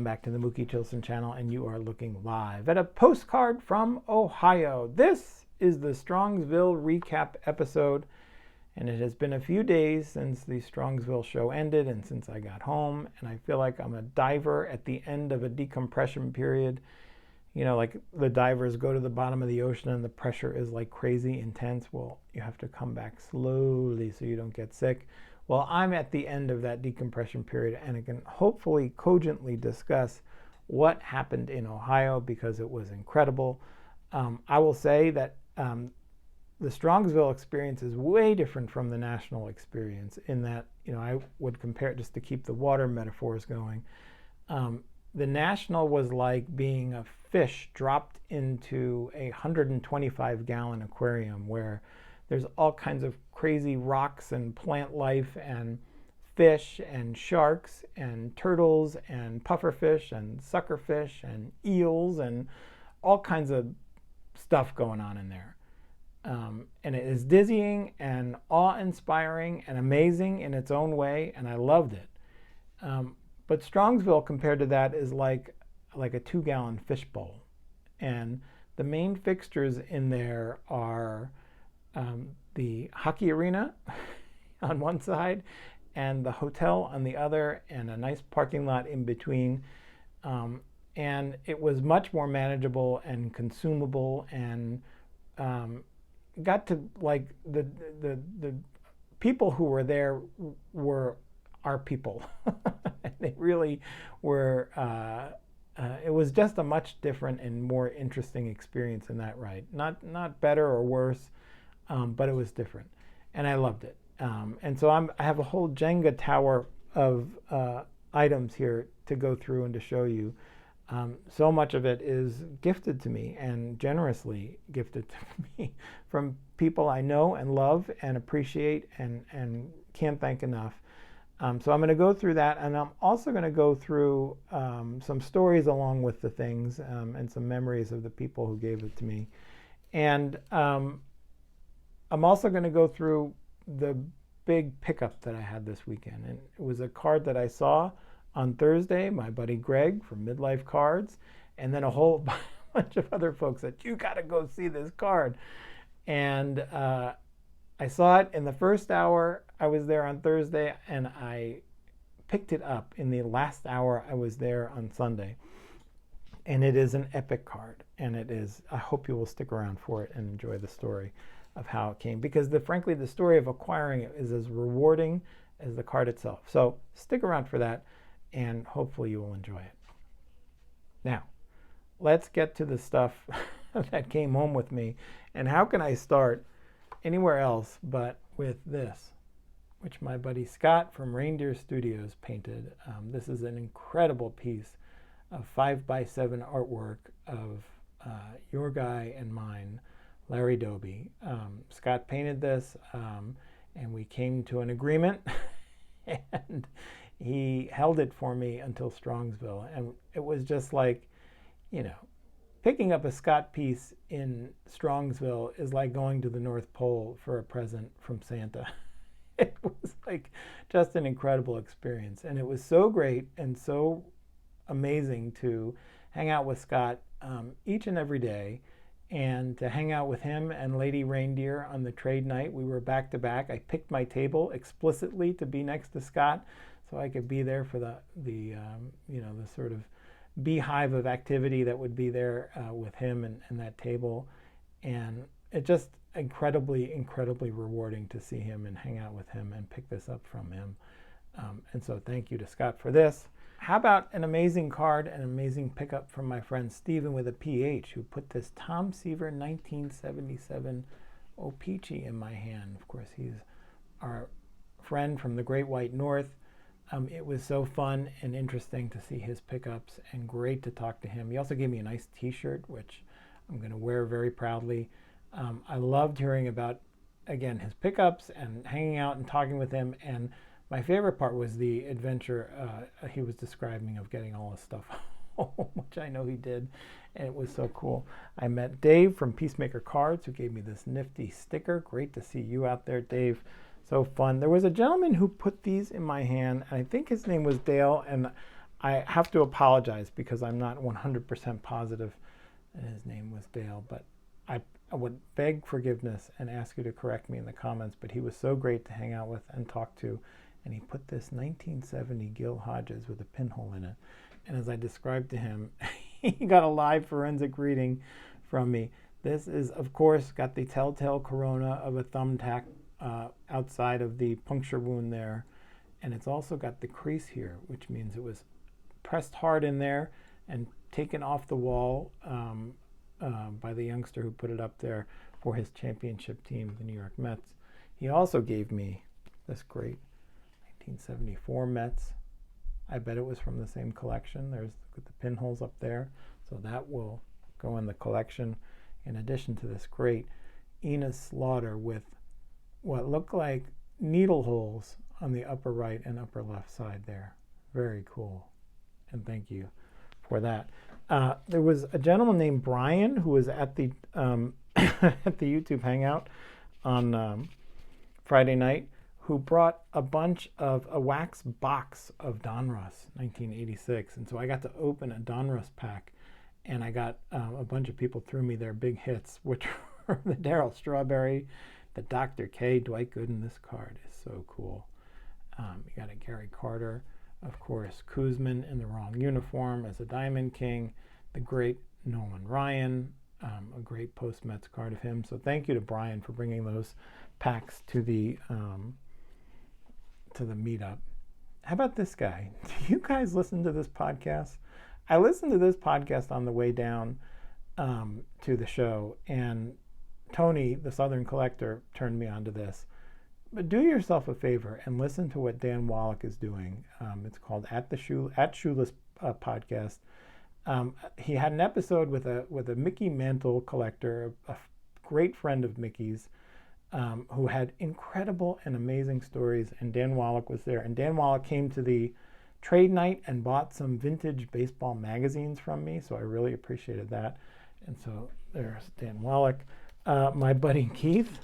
back to the Mookie Tilson channel, and you are looking live at a postcard from Ohio. This is the Strongsville recap episode, and it has been a few days since the Strongsville show ended and since I got home, and I feel like I'm a diver at the end of a decompression period. You know, like the divers go to the bottom of the ocean and the pressure is like crazy intense. Well, you have to come back slowly so you don't get sick. Well, I'm at the end of that decompression period, and I can hopefully cogently discuss what happened in Ohio because it was incredible. I will say that the Strongsville experience is way different from the national experience in that, you know, I would compare it, just to keep the water metaphors going. The national was like being a fish dropped into a 125-gallon aquarium where there's all kinds of crazy rocks and plant life and fish and sharks and turtles and pufferfish and suckerfish and eels and all kinds of stuff going on in there. And it is dizzying and awe-inspiring and amazing in its own way, and I loved it. But Strongsville, compared to that, is like a 2-gallon fish bowl. And the main fixtures in there are the hockey arena on one side and the hotel on the other, and a nice parking lot in between. And it was much more manageable and consumable, and got to like the people who were there were our people. They really were. It was just a much different and more interesting experience in that ride. Not better or worse, but it was different, and I loved it. And so I have a whole Jenga tower of items here to go through and to show you. So much of it is gifted to me and generously gifted to me from people I know and love and appreciate and can't thank enough. So I'm going to go through that, and I'm also going to go through some stories along with the things and some memories of the people who gave it to me. And I'm also going to go through the big pickup that I had this weekend. And it was a card that I saw on Thursday, my buddy Greg from Midlife Cards, and then a whole bunch of other folks said, you got to go see this card. And I saw it in the first hour I was there on Thursday, and I picked it up in the last hour I was there on Sunday. And it is an epic card, and it is, I hope you will stick around for it and enjoy the story of how it came, because frankly, the story of acquiring it is as rewarding as the card itself. So stick around for that, and hopefully you will enjoy it. Now, let's get to the stuff that came home with me. And how can I start anywhere else but with this, which my buddy Scott from Reindeer Studios painted. This is an incredible piece of 5x7 artwork of your guy and mine, Larry Doby. Scott painted this, and we came to an agreement, and he held it for me until Strongsville. And it was just like, you know, picking up a Scott piece in Strongsville is like going to the North Pole for a present from Santa. It was like just an incredible experience. And it was so great and so amazing to hang out with Scott each and every day, and to hang out with him and Lady Reindeer on the trade night. We were back to back. I picked my table explicitly to be next to Scott so I could be there for the you know, the sort of beehive of activity that would be there with him and that table. And it just incredibly rewarding to see him and hang out with him and pick this up from him. And so thank you to Scott for this. How about an amazing card, an amazing pickup from my friend Stephen with a PH, who put this Tom Seaver 1977 O-Pee-Chee in my hand. Of course, he's our friend from the Great White North. It was so fun and interesting to see his pickups, and great to talk to him. He also gave me a nice t-shirt, which I'm going to wear very proudly. I loved hearing about, again, his pickups and hanging out and talking with him. And my favorite part was the adventure he was describing of getting all his stuff home, which I know he did, and it was so cool. I met Dave from Peacemaker Cards, who gave me this nifty sticker. Great to see you out there, Dave. So fun. There was a gentleman who put these in my hand, and I think his name was Dale, and I have to apologize because I'm not 100% positive that his name was Dale, but I would beg forgiveness and ask you to correct me in the comments, but he was so great to hang out with and talk to, and he put this 1970 Gil Hodges with a pinhole in it. And as I described to him, he got a live forensic reading from me. This is, of course, got the telltale corona of a thumbtack outside of the puncture wound there. And it's also got the crease here, which means it was pressed hard in there and taken off the wall by the youngster who put it up there for his championship team, the New York Mets. He also gave me this great 1974 Mets. I bet it was from the same collection. There's the pinholes up there. So that will go in the collection. In addition to this great Enos Slaughter with what look like needle holes on the upper right and upper left side there. Very cool. And thank you for that. There was a gentleman named Brian who was at the at the YouTube Hangout on Friday night, who brought a wax box of Donruss 1986. And so I got to open a Donruss pack, and I got a bunch of people threw me their big hits, which were the Darryl Strawberry, the Dr. K, Dwight Gooden. This card is so cool. You got a Gary Carter, of course, Kuzman in the wrong uniform as a Diamond King, the great Nolan Ryan, a great post-Mets card of him. So thank you to Brian for bringing those packs to the meetup. How about this guy? Do you guys listen to this podcast? I listened to this podcast on the way down to the show, and Tony, the Southern Collector, turned me onto this. But do yourself a favor and listen to what Dan Wallach is doing. It's called At Shoeless Podcast. He had an episode with a Mickey Mantle collector, a great friend of Mickey's, who had incredible and amazing stories, and Dan Wallach was there. And Dan Wallach came to the trade night and bought some vintage baseball magazines from me, so I really appreciated that. And so there's Dan Wallach. My buddy Keith,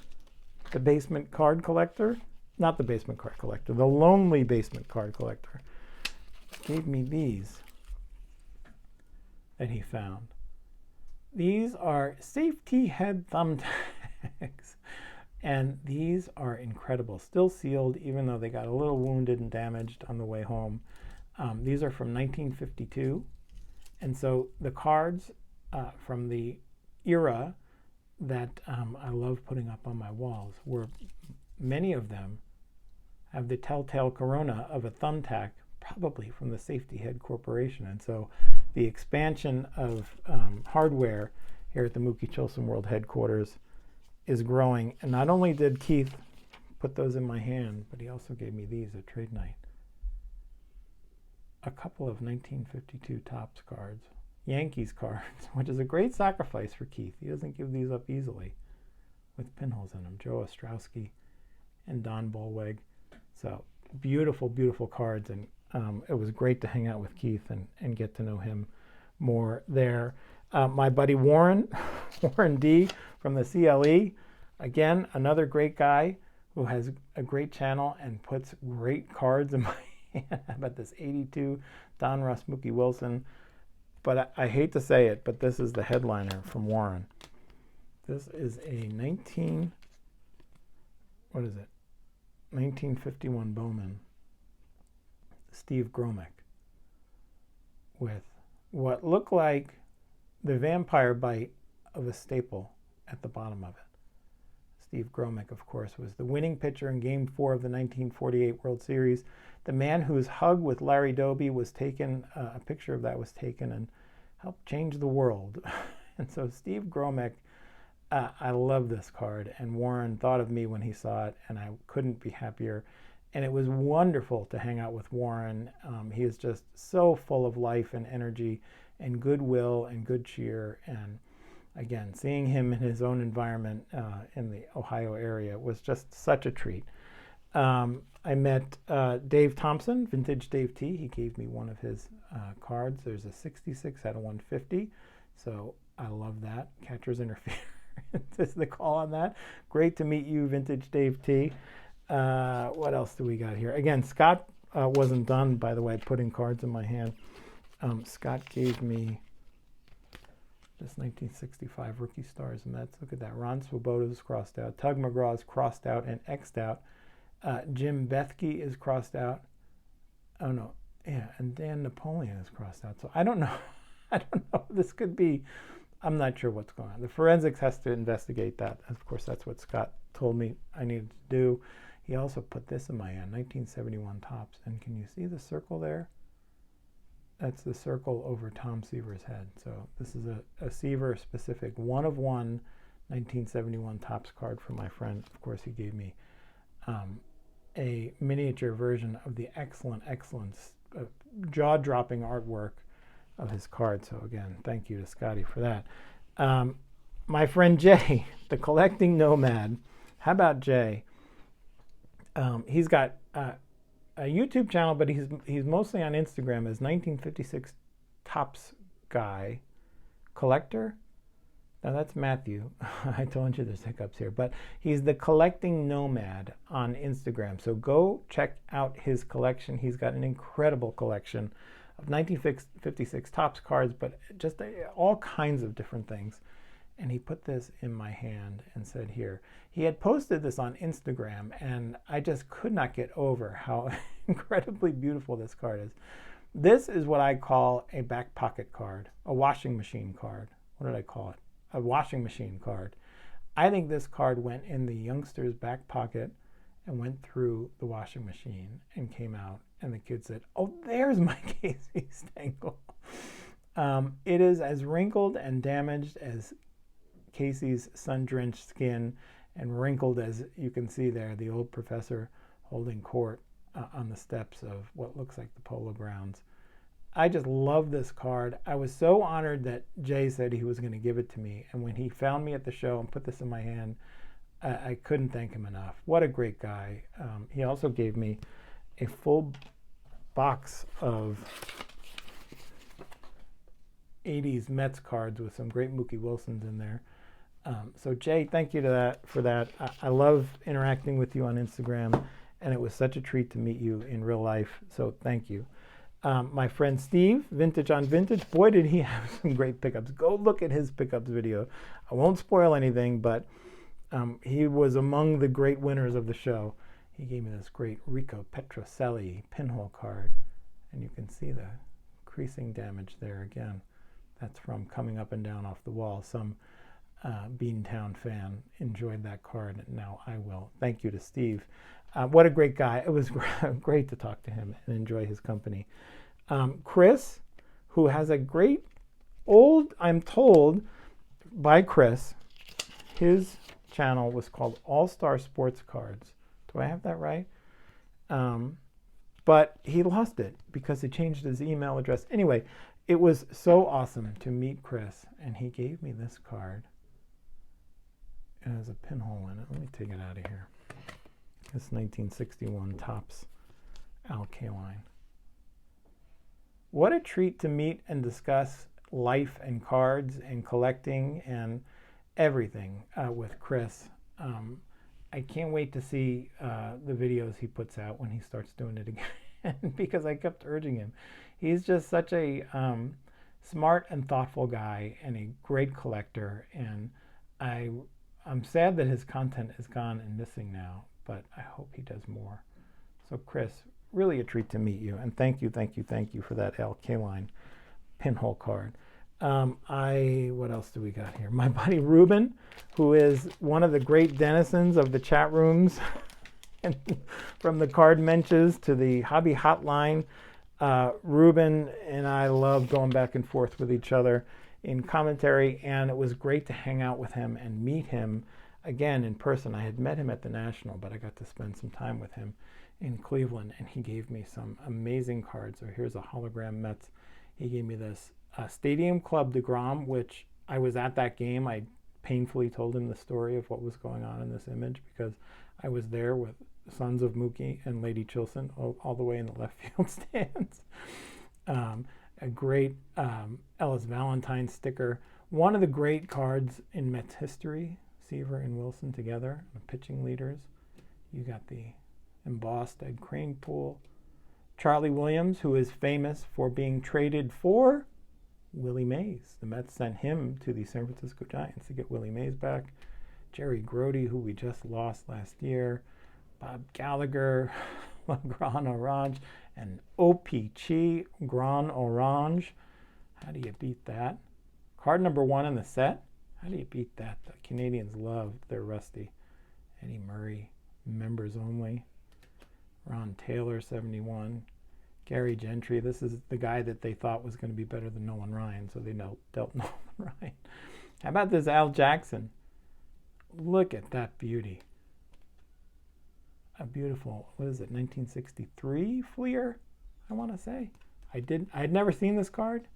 the basement card collector, not the basement card collector, the lonely basement card collector, gave me these that he found. These are safety head thumbtacks. And these are incredible, still sealed, even though they got a little wounded and damaged on the way home. These are from 1952. And so the cards from the era that I love putting up on my walls, were many of them have the telltale corona of a thumbtack, probably from the Safety Head Corporation. And so the expansion of hardware here at the Mookie Chilson World headquarters is growing. And not only did Keith put those in my hand, but he also gave me these at trade night. A couple of 1952 Topps cards, Yankees cards, which is a great sacrifice for Keith. He doesn't give these up easily, with pinholes in them. Joe Ostrowski and Don Bolweg. So beautiful, beautiful cards. And it was great to hang out with Keith and get to know him more there. My buddy Warren, Warren D. from the CLE, again, another great guy who has a great channel and puts great cards in my hand. How about this 82 Donruss Mookie Wilson? But I hate to say it, but this is the headliner from Warren. This is a 1951 Bowman, Steve Gromick, with what looked like the vampire bite of a staple at the bottom of it. Steve Gromick, of course, was the winning pitcher in Game 4 of the 1948 World Series. The man whose hug with Larry Doby was taken, a picture of that was taken and helped change the world. And so Steve Gromick, I love this card, and Warren thought of me when he saw it, and I couldn't be happier. And it was wonderful to hang out with Warren. He is just so full of life and energy and goodwill and good cheer. And again, seeing him in his own environment in the Ohio area was just such a treat. I met Dave Thompson, Vintage Dave T. He gave me one of his cards. There's a 66 out of 150. So I love that. Catcher's interference is the call on that. Great to meet you, Vintage Dave T. What else do we got here? Again, Scott wasn't done, by the way, putting cards in my hand. Scott gave me this 1965 Rookie Stars and Mets. Look at that. Ron Swoboda's crossed out. Tug McGraw's crossed out and X'd out. Jim Bethke is crossed out. Oh, no. Yeah, and Dan Napoleon is crossed out. So I don't know. I don't know. This could be, I'm not sure what's going on. The forensics has to investigate that. Of course, that's what Scott told me I needed to do. He also put this in my hand, 1971 Topps. And can you see the circle there? That's the circle over Tom Seaver's head. So this is a Seaver specific 1 of 1 1971 Topps card from my friend. Of course, he gave me a miniature version of the excellent jaw-dropping artwork of his card. So again, thank you to Scotty for that. My friend Jay, the collecting nomad. How about Jay? He's got a YouTube channel, but he's mostly on Instagram as 1956 Topps Guy Collector. Now that's Matthew. I told you there's hiccups here, but he's the collecting nomad on Instagram. So go check out his collection. He's got an incredible collection of 1956 Topps cards, but just all kinds of different things. And he put this in my hand and said, here. He had posted this on Instagram, and I just could not get over how incredibly beautiful this card is. This is what I call a back pocket card, a washing machine card. What did I call it? A washing machine card. I think this card went in the youngster's back pocket and went through the washing machine and came out, and the kid said, oh, there's my Casey Stengel. It is as wrinkled and damaged as Casey's sun-drenched skin, and wrinkled as you can see there, the old professor holding court on the steps of what looks like the Polo Grounds. I just love this card. I was so honored that Jay said he was going to give it to me, and when he found me at the show and put this in my hand, I couldn't thank him enough. What a great guy. He also gave me a full box of 80s Mets cards with some great Mookie Wilsons in there. So Jay, thank you for that. I love interacting with you on Instagram, and it was such a treat to meet you in real life. So thank you. My friend Steve, Vintage on Vintage, boy, did he have some great pickups. Go look at his pickups video. I won't spoil anything, but he was among the great winners of the show. He gave me this great Rico Petrocelli pinhole card, and you can see the creasing damage there again. That's from coming up and down off the wall. Some Beantown fan enjoyed that card, and now I will. Thank you to Steve. What a great guy. It was great to talk to him and enjoy his company. Chris, who has a great old, I'm told by Chris, his channel was called All-Star Sports Cards. Do I have that right? But he lost it because he changed his email address. Anyway, it was so awesome to meet Chris, and he gave me this card. It has a pinhole in it. Let me take it out of here. This 1961 Topps Al Kaline. What a treat to meet and discuss life and cards and collecting and everything with Chris. I can't wait to see the videos he puts out when he starts doing it again because I kept urging him. He's just such a smart and thoughtful guy and a great collector, and I'm sad that his content is gone and missing now, but I hope he does more. So Chris, really a treat to meet you, and thank you for that Al Kaline pinhole card. What else do we got here? My buddy Ruben, who is one of the great denizens of the chat rooms, and from the card mentions to the hobby hotline. Ruben and I love going back and forth with each other in commentary, and it was great to hang out with him and meet him again in person. I had met him at the National, but I got to spend some time with him in Cleveland, and he gave me some amazing cards. So here's a hologram Mets. He gave me this Stadium Club DeGrom, which I was at that game. I painfully told him the story of what was going on in this image because I was there with Sons of Mookie and Lady Chilson all the way in the left field stands. A great Ellis Valentine sticker. One of the great cards in Mets history, Seaver and Wilson together, the pitching leaders. You got the embossed Ed Crane pool. Charlie Williams, who is famous for being traded for Willie Mays. The Mets sent him to the San Francisco Giants to get Willie Mays back. Jerry Grody, who we just lost last year. Bob Gallagher, Le Grand Orange, and OPC Grand Orange. How do you beat that? Card number 1 in the set. How do you beat that? The Canadians love their Rusty. Eddie Murray, members only. Ron Taylor, 71. Gary Gentry. This is the guy that they thought was going to be better than Nolan Ryan, so they dealt Nolan Ryan. How about this Al Jackson? Look at that beauty. A beautiful, what is it, 1963 Fleer, I want to say. I had never seen this card,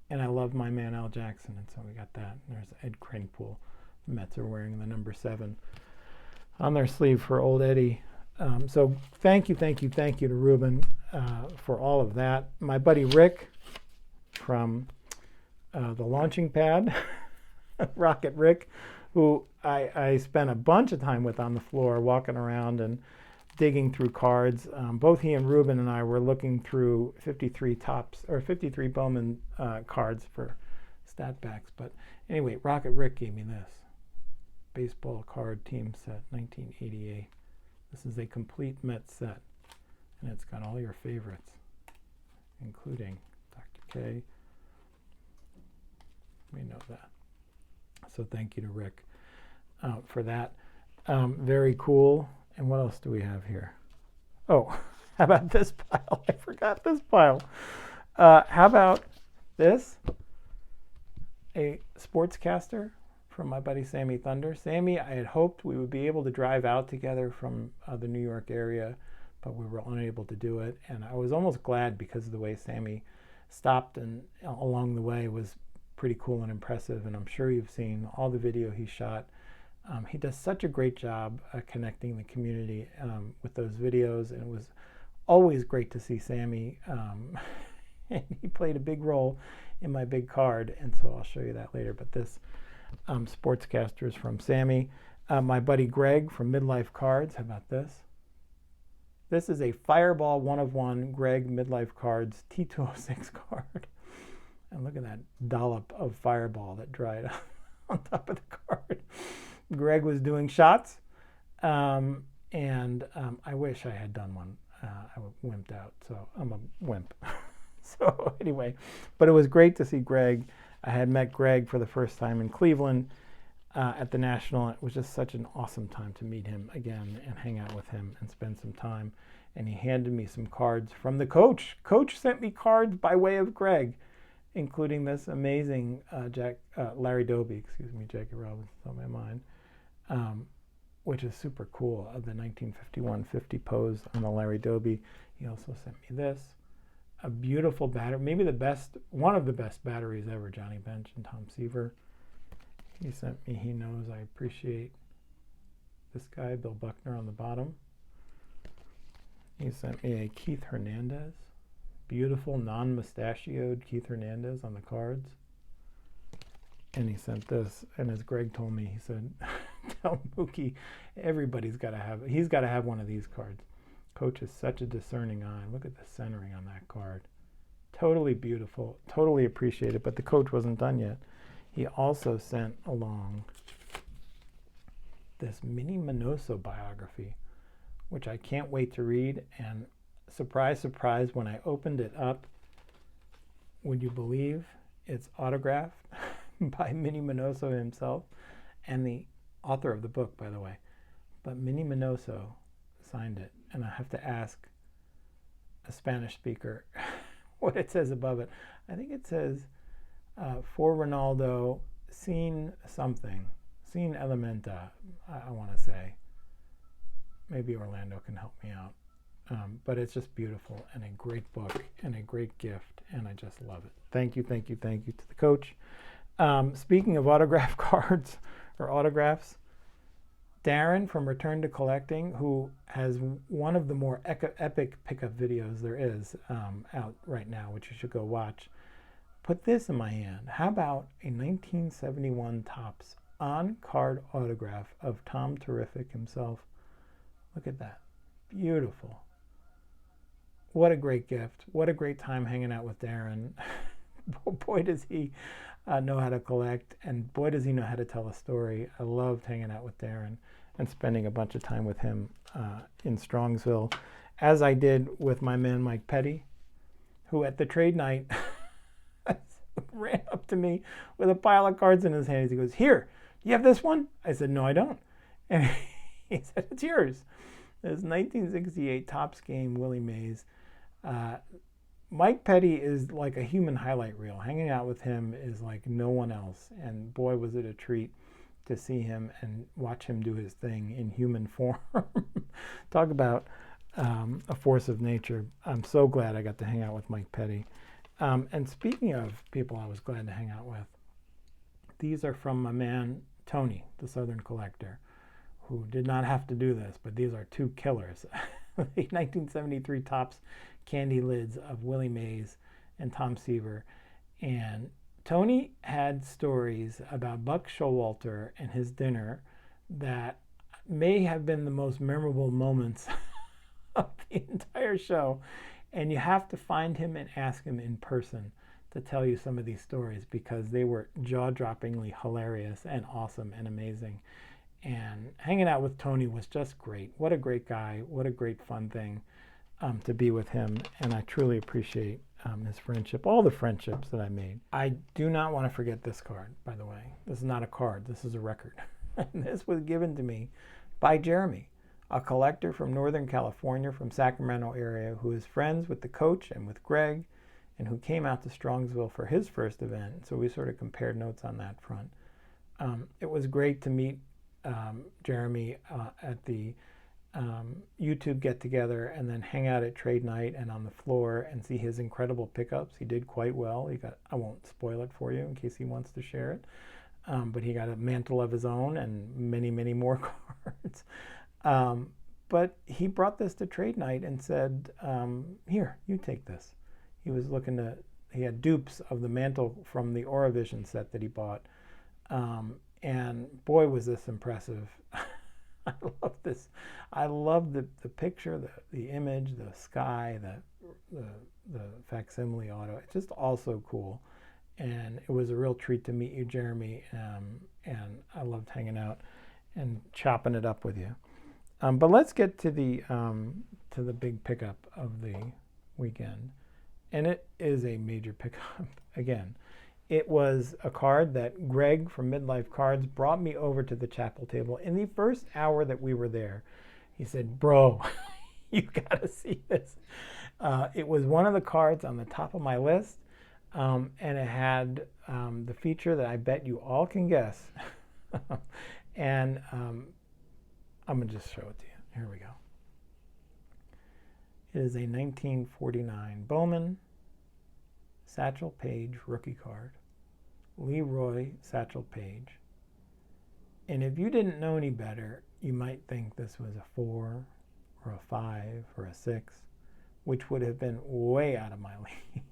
and I love my man Al Jackson, and so we got that. And there's Ed Kranepool. The Mets are wearing the number 7 on their sleeve for old Eddie. So thank you to Ruben for all of that. My buddy Rick from the launching pad, Rocket Rick, who I spent a bunch of time with on the floor, walking around and digging through cards. Both he and Ruben and I were looking through 53 Bowman cards for stat backs. But anyway, Rocket Rick gave me this baseball card team set, 1988. This is a complete Mets set, and it's got all your favorites, including Dr. K. We know that. So thank you to Rick for that. Very cool. And what else do we have here? Oh, how about this pile? I forgot this pile. How about this? A sportscaster from my buddy Sammy Thunder. Sammy, I had hoped we would be able to drive out together from the New York area, but we were unable to do it. And I was almost glad because of the way Sammy stopped and along the way was pretty cool and impressive. And I'm sure you've seen all the video he shot. He does such a great job connecting the community with those videos. And it was always great to see Sammy. And he played a big role in my big card. And so I'll show you that later. But this sportscaster is from Sammy. My buddy Greg from Midlife Cards. How about this? This is a Fireball 1/1 Greg Midlife Cards T206 card. And look at that dollop of Fireball that dried on top of the card. Greg was doing shots, and I wish I had done one. I wimped out, so I'm a wimp. So anyway, but it was great to see Greg. I had met Greg for the first time in Cleveland at the National. It was just such an awesome time to meet him again and hang out with him and spend some time. And he handed me some cards from the coach. Coach sent me cards by way of Greg, including this amazing Larry Doby, Jackie Robinson's on my mind, which is super cool, of the 1951 50 pose on the Larry Doby. He also sent me this, a beautiful battery, maybe one of the best batteries ever, Johnny Bench and Tom Seaver. He sent me, he knows I appreciate this guy, Bill Buckner on the bottom. He sent me a Keith Hernandez. Beautiful, non-mustachioed Keith Hernandez on the cards. And he sent this, and as Greg told me, he said, tell Mookie, he's got to have one of these cards. Coach is such a discerning eye. Look at the centering on that card. Totally beautiful, totally appreciate it, but the coach wasn't done yet. He also sent along this Minnie Minoso biography, which I can't wait to read, and surprise, surprise, when I opened it up, would you believe it's autographed by Minnie Minoso himself and the author of the book, by the way. But Minnie Minoso signed it, and I have to ask a Spanish speaker what it says above it. I think it says, for Ronaldo, sin something, sin elementa, I want to say. Maybe Orlando can help me out. But it's just beautiful and a great book and a great gift, and I just love it. Thank you to the coach. Speaking of autograph cards or autographs, Darren from Return to Collecting, who has one of the more epic pickup videos there is out right now, which you should go watch, put this in my hand. How about a 1971 Topps on-card autograph of Tom Terrific himself? Look at that. Beautiful. what a great gift. What a great time hanging out with Darren. Boy, does he know how to collect, and boy, does he know how to tell a story. I loved hanging out with Darren and spending a bunch of time with him in Strongsville, as I did with my man Mike Petty, who at the trade night ran up to me with a pile of cards in his hands. He goes, "Here, you have this one?" I said, "No, I don't." And he said, "It's yours." This 1968 Topps game, Willie Mays. Mike Petty is like a human highlight reel. Hanging out with him is like no one else. And boy, was it a treat to see him and watch him do his thing in human form. Talk about a force of nature. I'm so glad I got to hang out with Mike Petty. And speaking of people I was glad to hang out with, these are from my man Tony, the Southern Collector, who did not have to do this, but these are two killers. The 1973 Topps candy lids of Willie Mays and Tom Seaver. And Tony had stories about Buck Showalter and his dinner that may have been the most memorable moments of the entire show. And you have to find him and ask him in person to tell you some of these stories, because they were jaw-droppingly hilarious and awesome and amazing. And hanging out with Tony was just great. What a great guy. What a great fun thing to be with him. And I truly appreciate his friendship, all the friendships that I made. I do not want to forget this card, by the way. This is not a card. This is a record. This was given to me by Jeremy, a collector from Northern California, from Sacramento area, who is friends with the coach and with Greg, and who came out to Strongsville for his first event. So we sort of compared notes on that front. It was great to meet Jeremy at the YouTube get-together, and then hang out at trade night and on the floor and see his incredible pickups. He did quite well. He got, I won't spoil it for you in case he wants to share it, but he got a mantle of his own and many, many more cards. But he brought this to trade night and said, "Here, you take this." He was looking to, he had dupes of the mantle from the Auravision set that he bought. And boy, was this impressive. I love this. I love the picture, the image, the sky, the facsimile auto. It's just all so cool. And it was a real treat to meet you, Jeremy. And I loved hanging out and chopping it up with you. But let's get to the big pickup of the weekend. And it is a major pickup again. It was a card that Greg from Midlife Cards brought me over to the chapel table in the first hour that we were there. He said, "Bro, you gotta see this." It was one of the cards on the top of my list, and it had the feature that I bet you all can guess. And I'm gonna just show it to you. Here we go. It is a 1949 Bowman Satchel Paige rookie card. Leroy Satchel Paige. And if you didn't know any better, you might think this was a 4 or a 5 or a 6, which would have been way out of my league.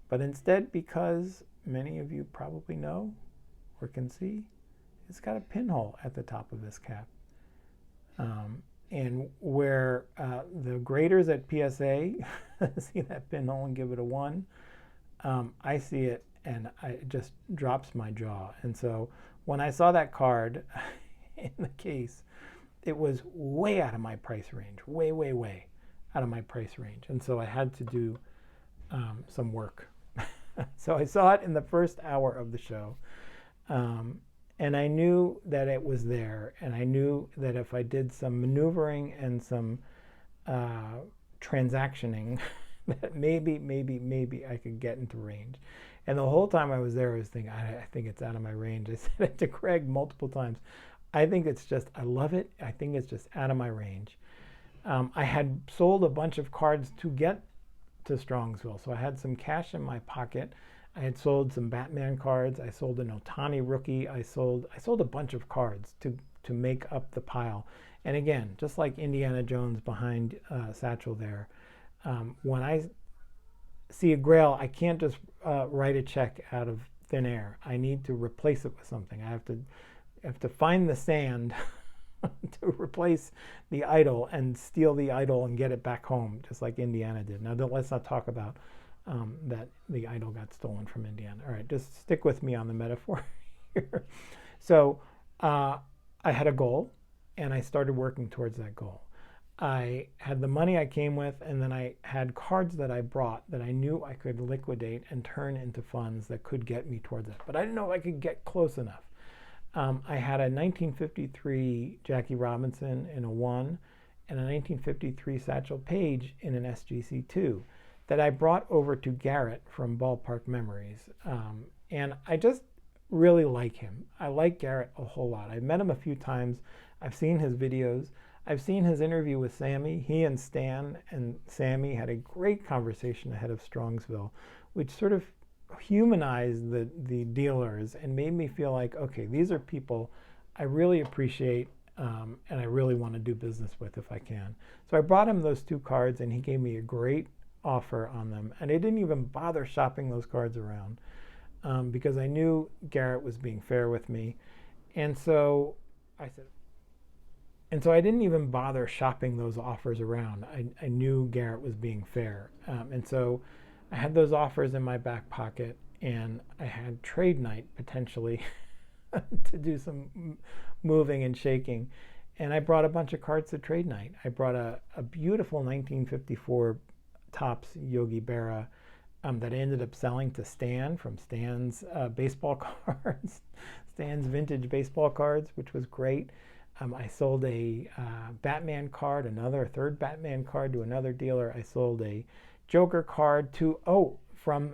But instead, because many of you probably know or can see, it's got a pinhole at the top of this cap. And where the graders at PSA see that pinhole and give it a 1, I see it and it just drops my jaw. And so when I saw that card in the case, it was way out of my price range, way, way, way out of my price range. And so I had to do some work. So I saw it in the first hour of the show. And I knew that it was there. And I knew that if I did some maneuvering and some transactioning, that maybe I could get into range. And the whole time I was there, I was thinking, I think it's out of my range. I said it to Craig multiple times. I think it's just, I love it. I think it's just out of my range. I had sold a bunch of cards to get to Strongsville. So I had some cash in my pocket. I had sold some Batman cards. I sold an Ohtani rookie. I sold a bunch of cards to make up the pile. And again, just like Indiana Jones behind Satchel there, when I see a grail, I can't just write a check out of thin air. I need to replace it with something. I have to find the sand to replace the idol and steal the idol and get it back home, just like Indiana did. Now, let's not talk about that the idol got stolen from Indiana. All right, just stick with me on the metaphor here. So I had a goal, and I started working towards that goal. I had the money I came with, and then I had cards that I brought that I knew I could liquidate and turn into funds that could get me towards it. But I didn't know if I could get close enough. I had a 1953 Jackie Robinson in a 1 and a 1953 Satchel Paige in an SGC2 that I brought over to Garrett from Ballpark Memories. And I just really like him. I like Garrett a whole lot. I've met him a few times. I've seen his videos. I've seen his interview with Sammy. He and Stan and Sammy had a great conversation ahead of Strongsville, which sort of humanized the dealers and made me feel like, okay, these are people I really appreciate and I really want to do business with if I can. So I brought him those 2 cards, and he gave me a great offer on them. And I didn't even bother shopping those cards around because I knew Garrett was being fair with me. And so I didn't even bother shopping those offers around. I knew Garrett was being fair. And so I had those offers in my back pocket, and I had trade night potentially to do some moving and shaking. And I brought a bunch of cards to trade night. I brought a beautiful 1954 Topps Yogi Berra that I ended up selling to Stan from Stan's baseball cards, Stan's vintage baseball cards, which was great. I sold a Batman card, a third Batman card to another dealer. I sold a Joker card to, from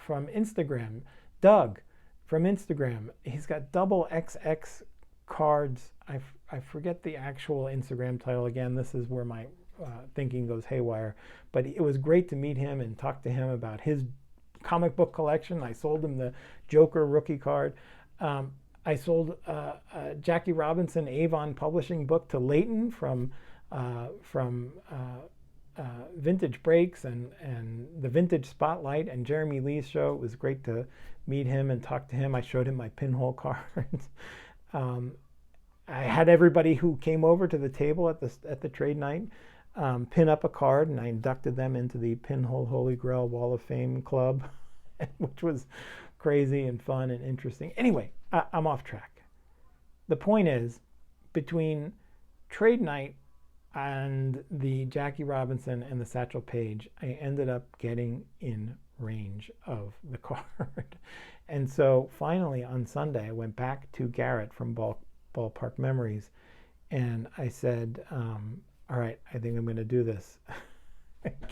Instagram, Doug from Instagram. He's got double XX cards. I forget the actual Instagram title again. This is where my thinking goes haywire. But it was great to meet him and talk to him about his comic book collection. I sold him the Joker rookie card. I sold Jackie Robinson Avon Publishing book to Leighton from Vintage Breaks and the Vintage Spotlight and Jeremy Lee's show. It was great to meet him and talk to him. I showed him my pinhole cards. I had everybody who came over to the table at the trade night pin up a card, and I inducted them into the Pinhole Holy Grail Wall of Fame Club, which was crazy and fun and interesting. Anyway, I'm off track. The point is, between trade night and the Jackie Robinson and the Satchel Paige, I ended up getting in range of the card. And so finally on Sunday, I went back to Garrett from Ballpark Memories, and I said, all right, I think I'm going to do this.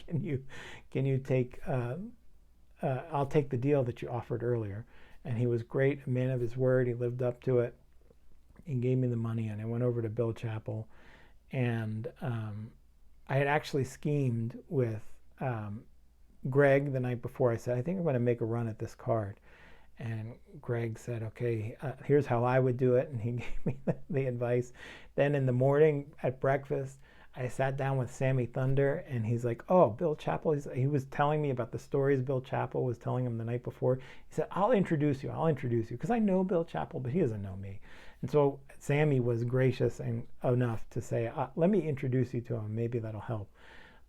Can you take, I'll take the deal that you offered earlier. And he was great, a man of his word. He lived up to it. He gave me the money, and I went over to Bill Chappell. And I had actually schemed with Greg the night before. I said, I think I'm going to make a run at this card. And Greg said, okay, here's how I would do it. And he gave me the advice. Then in the morning at breakfast, I sat down with Sammy Thunder, and he's like, oh, Bill Chappell. He was telling me about the stories Bill Chappell was telling him the night before. He said, I'll introduce you, because I know Bill Chappell, but he doesn't know me. And so Sammy was gracious enough to say, let me introduce you to him. Maybe that'll help.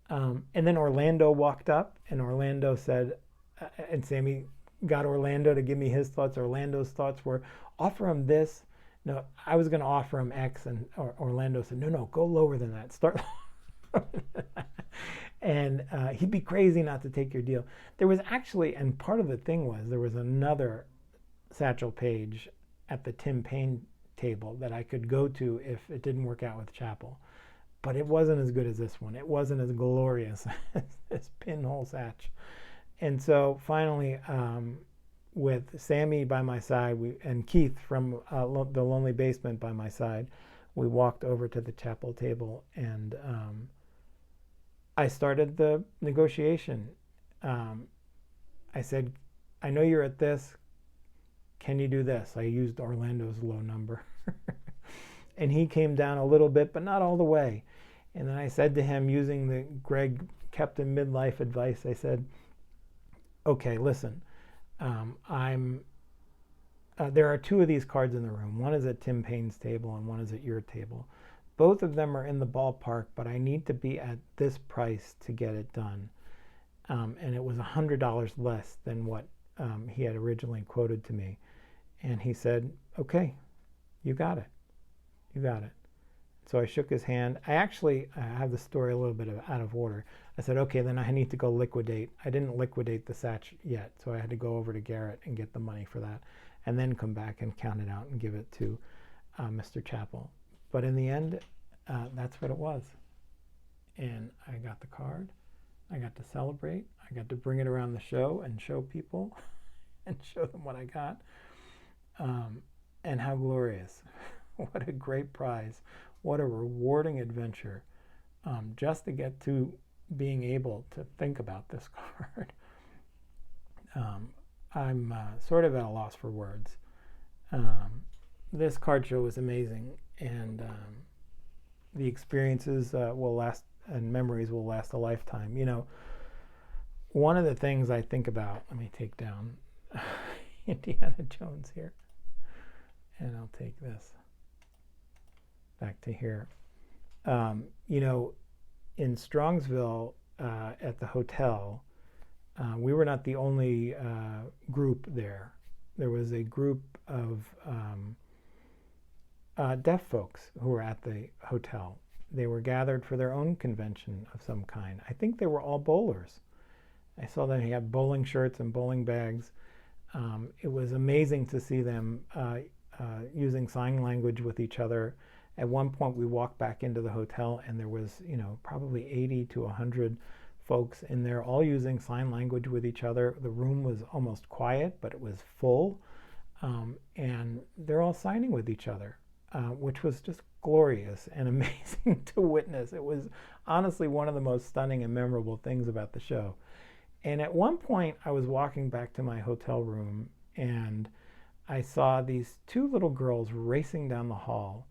And then Orlando walked up, and Orlando said, and Sammy got Orlando to give me his thoughts. Orlando's thoughts were, offer him this. No, I was going to offer him X, and Orlando said, no, go lower than that. Start lower than that. And he'd be crazy not to take your deal. There was actually, and part of the thing was, there was another Satchel Paige at the Tim Payne table that I could go to if it didn't work out with Chappell. But it wasn't as good as this one. It wasn't as glorious as this pinhole Satch. And so finally, with Sammy by my side and Keith from the Lonely Basement by my side, we walked over to the Chappell table, and I started the negotiation. I said, I know you're at this. Can you do this? I used Orlando's low number. And he came down a little bit, but not all the way. And then I said to him, using the Greg Captain midlife advice, I said, okay, listen, there are two of these cards in the room. One is at Tim Payne's table and one is at your table. Both of them are in the ballpark, but I need to be at this price to get it done. And it was $100 less than what he had originally quoted to me. And he said, okay, you got it. You got it. So I shook his hand. I have the story a little bit out of order. I said, okay, then I need to go liquidate. I didn't liquidate the satch yet, so I had to go over to Garrett and get the money for that, and then come back and count it out and give it to Mr. Chappell. But in the end, that's what it was. And I got the card. I got to celebrate. I got to bring it around the show and show people and show them what I got. And how glorious. What a great prize. What a rewarding adventure. Just to get to being able to think about this card. I'm sort of at a loss for words. This card show was amazing, and the experiences will last, and memories will last a lifetime. You know, one of the things I think about, let me take down Indiana Jones here, and I'll take this back to here. You know, in Strongsville at the hotel, we were not the only group there. There was a group of deaf folks who were at the hotel. They were gathered for their own convention of some kind. I think they were all bowlers. I saw them have bowling shirts and bowling bags. It was amazing to see them using sign language with each other. At one point, we walked back into the hotel, and there was, you know, probably 80 to 100 folks in there, all using sign language with each other. The room was almost quiet, but it was full, and they're all signing with each other, which was just glorious and amazing to witness. It was honestly one of the most stunning and memorable things about the show. And at one point, I was walking back to my hotel room, and I saw these two little girls racing down the hall.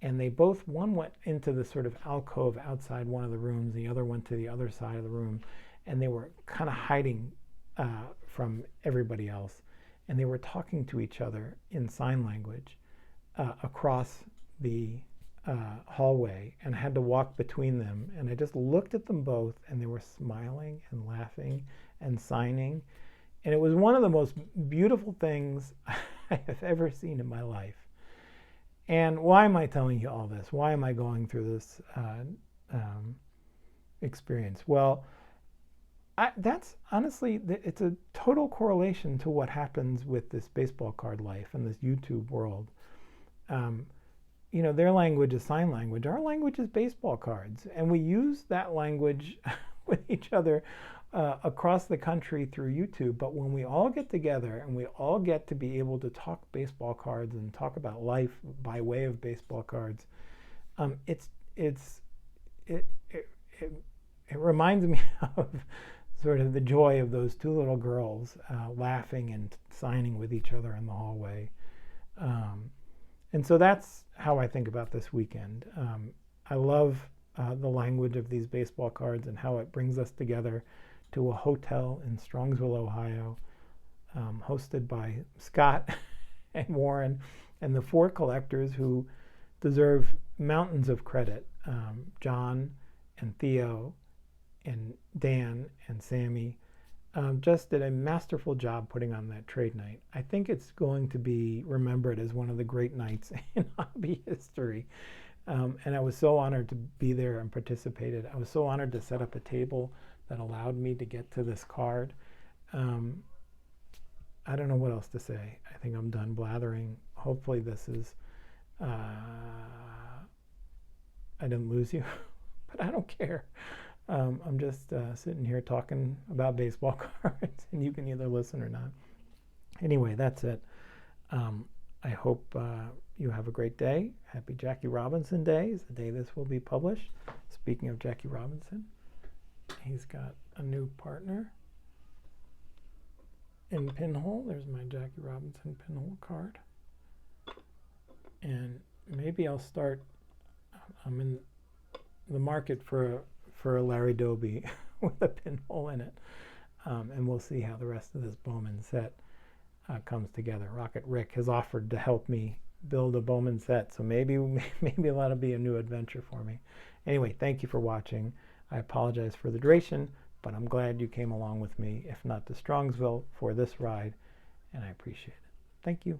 And they both, one went into the sort of alcove outside one of the rooms, the other went to the other side of the room, and they were kind of hiding from everybody else. And they were talking to each other in sign language across the hallway, and I had to walk between them. And I just looked at them both, and they were smiling and laughing and signing. And it was one of the most beautiful things I have ever seen in my life. And why am I telling you all this? Why am I going through this experience? Well, that's honestly, it's a total correlation to what happens with this baseball card life and this YouTube world. You know, their language is sign language. Our language is baseball cards. And we use that language with each other across the country through YouTube. But when we all get together and we all get to be able to talk baseball cards and talk about life by way of baseball cards, it reminds me of sort of the joy of those two little girls laughing and signing with each other in the hallway. And so that's how I think about this weekend. I love the language of these baseball cards and how it brings us together to a hotel in Strongsville, Ohio, hosted by Scott and Warren and the four collectors who deserve mountains of credit. John and Theo and Dan and Sammy just did a masterful job putting on that trade night. I think it's going to be remembered as one of the great nights in hobby history. And I was so honored to be there and participated. I was so honored to set up a table that allowed me to get to this card. I don't know what else to say. I think I'm done blathering. Hopefully this is, I didn't lose you, but I don't care. I'm just sitting here talking about baseball cards, and you can either listen or not. Anyway, that's it. I hope you have a great day. Happy Jackie Robinson Day is the day this will be published. Speaking of Jackie Robinson, he's got a new partner in pinhole. There's my Jackie Robinson pinhole card. And maybe I'll start, I'm in the market for a Larry Doby with a pinhole in it. And we'll see how the rest of this Bowman set comes together. Rocket Rick has offered to help me build a Bowman set, so maybe that'll be a new adventure for me. Anyway, thank you for watching. I apologize for the duration, but I'm glad you came along with me, if not to Strongsville, for this ride, and I appreciate it. Thank you.